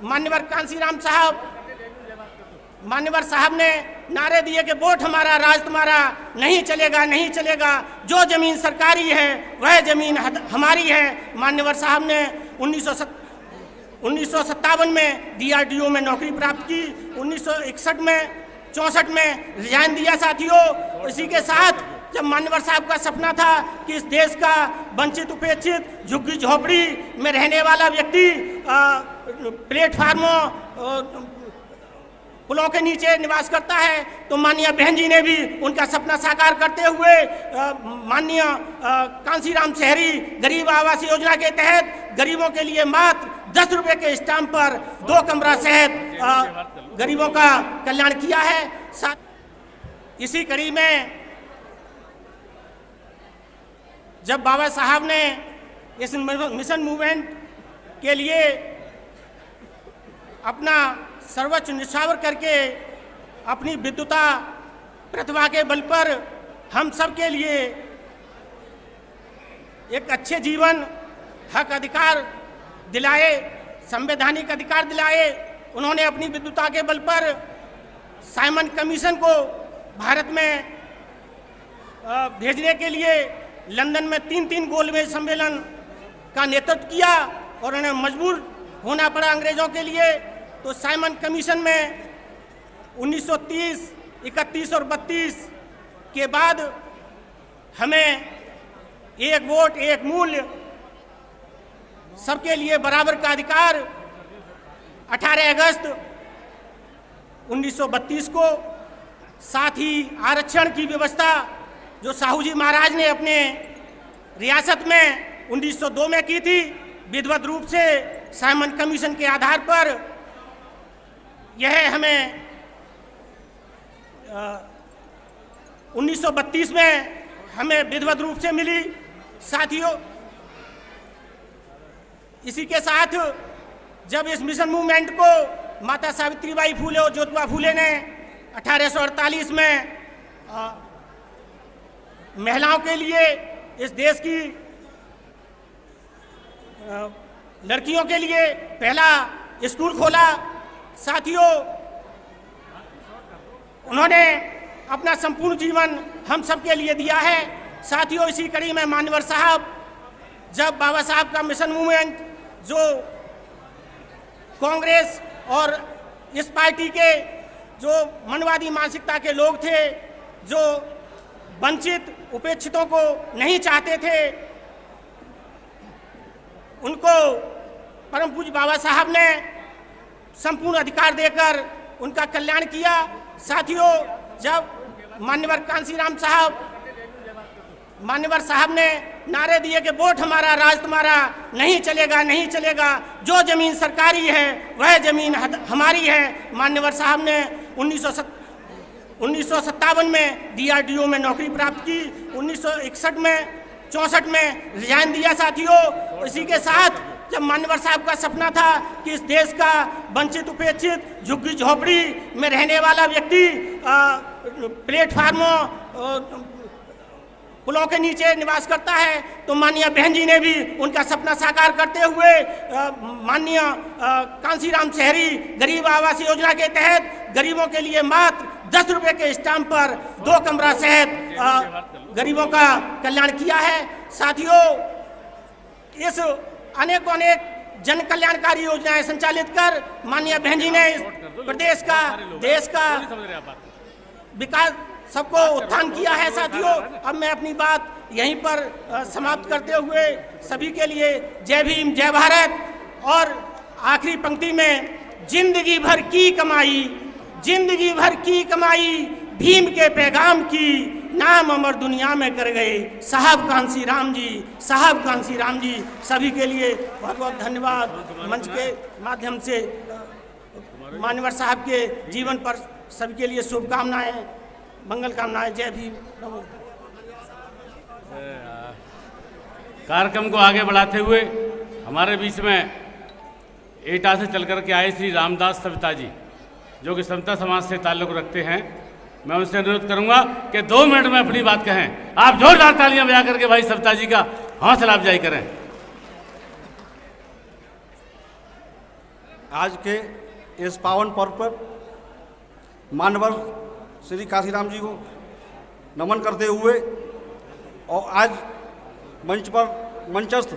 मान्यवर कांसीराम साहब ने नारे दिए कि वोट हमारा राज तुम्हारा, नहीं चलेगा नहीं चलेगा, जो जमीन सरकारी है वह जमीन हमारी है। मान्यवर साहब ने 1957 में DRDO में नौकरी प्राप्त की, 1964 में रिजाइन दिया साथियों। इसी के साथ जब मान्यवर साहब का सपना था कि इस देश का वंचित उपेक्षित झुग्गी झोपड़ी में रहने वाला व्यक्ति प्लेटफार्मों पुलों के नीचे निवास करता है, तो माननीय बहन जी ने भी उनका सपना साकार करते हुए माननीय कांसीराम शहरी गरीब आवास योजना के तहत गरीबों के लिए मात्र 10 रुपए के स्टाम्प पर 2 कमरा सहित गरीबों का कल्याण किया है। इसी कड़ी में जब बाबा साहब ने इस मिशन मूवमेंट के लिए अपना सर्वोच्च निछावर करके अपनी विद्वता प्रतिभा के बल पर हम सब के लिए एक अच्छे जीवन हक अधिकार दिलाए, संवैधानिक अधिकार दिलाए, उन्होंने अपनी विद्वता के बल पर साइमन कमीशन को भारत में भेजने के लिए लंदन में 3 गोलमेज सम्मेलन का नेतृत्व किया और उन्हें मजबूर होना पड़ा अंग्रेजों के लिए। तो साइमन कमीशन में 1930, 31 और 32 के बाद हमें एक वोट एक मूल्य, सबके लिए बराबर का अधिकार 18 अगस्त 1932 को, साथ ही आरक्षण की व्यवस्था जो साहू जी महाराज ने अपने रियासत में 1902 में की थी, विधिवत रूप से साइमन कमीशन के आधार पर यह हमें 1932 में हमें विधिवत रूप से मिली साथियों। इसी के साथ जब इस मिशन मूवमेंट को माता सावित्रीबाई फूले और ज्योतिबा फूले ने 1848 में महिलाओं के लिए, इस देश की लड़कियों के लिए पहला स्कूल खोला साथियों, उन्होंने अपना संपूर्ण जीवन हम सब के लिए दिया है साथियों। इसी कड़ी में मान्यवर साहब, जब बाबा साहब का मिशन मूवमेंट जो कांग्रेस और इस पार्टी के जो मनवादी मानसिकता के लोग थे, जो वंचित उपेक्षितों को नहीं चाहते थे, उनको परम पूज्य बाबा साहब ने संपूर्ण अधिकार देकर उनका कल्याण किया साथियों। जब मान्यवर साहब ने नारे दिए कि वोट हमारा राज तुम्हारा, नहीं चलेगा नहीं चलेगा, जो जमीन सरकारी है वह जमीन हमारी है। मान्यवर साहब ने 1957 में DRDO में नौकरी प्राप्त की, 1964 में रिजाइन दिया साथियों। इसी के साथ जब मान्यवर साहब का सपना था कि इस देश का वंचित उपेक्षित झुग्गी झोपड़ी में रहने वाला व्यक्ति प्लेटफार्मों पुलों के नीचे निवास करता है, तो माननीय बहन जी ने भी उनका सपना साकार करते हुए माननीय कांसीराम शहरी गरीब आवास योजना के तहत गरीबों के लिए मात्र 10 रुपए के स्टाम्प पर 2 कमरा सहित गरीबों का कल्याण किया है साथियों। इस अनेकों अनेक जन कल्याणकारी योजनाएं संचालित कर माननीय बहन जी ने प्रदेश का, देश का विकास, सबको उत्थान किया है साथियों। अब मैं अपनी बात यहीं पर समाप्त करते हुए सभी के लिए जय भीम जय भारत, और आखिरी पंक्ति में जिंदगी भर की कमाई भीम के पैगाम की, नाम अमर दुनिया में कर गए साहब कांसीराम जी। सभी के लिए बहुत बहुत धन्यवाद। मंच के माध्यम से मान्यवर साहब के जीवन पर सभी के लिए शुभकामनाएं, मंगल कामनाएं। जय भीम। कार्यक्रम को आगे बढ़ाते हुए हमारे बीच में एटा से चल कर के आए श्री रामदास सविता जी, जो कि समता समाज से ताल्लुक़ रखते हैं, मैं उनसे अनुरोध करूंगा कि 2 मिनट में अपनी बात कहें। आप जोरदार तालियां बजा करके भाई सविता जी का हौसला अफजाई करें। आज के इस पावन पर्व पर मान्यवर श्री कांसीराम जी को नमन करते हुए और आज मंचस्थ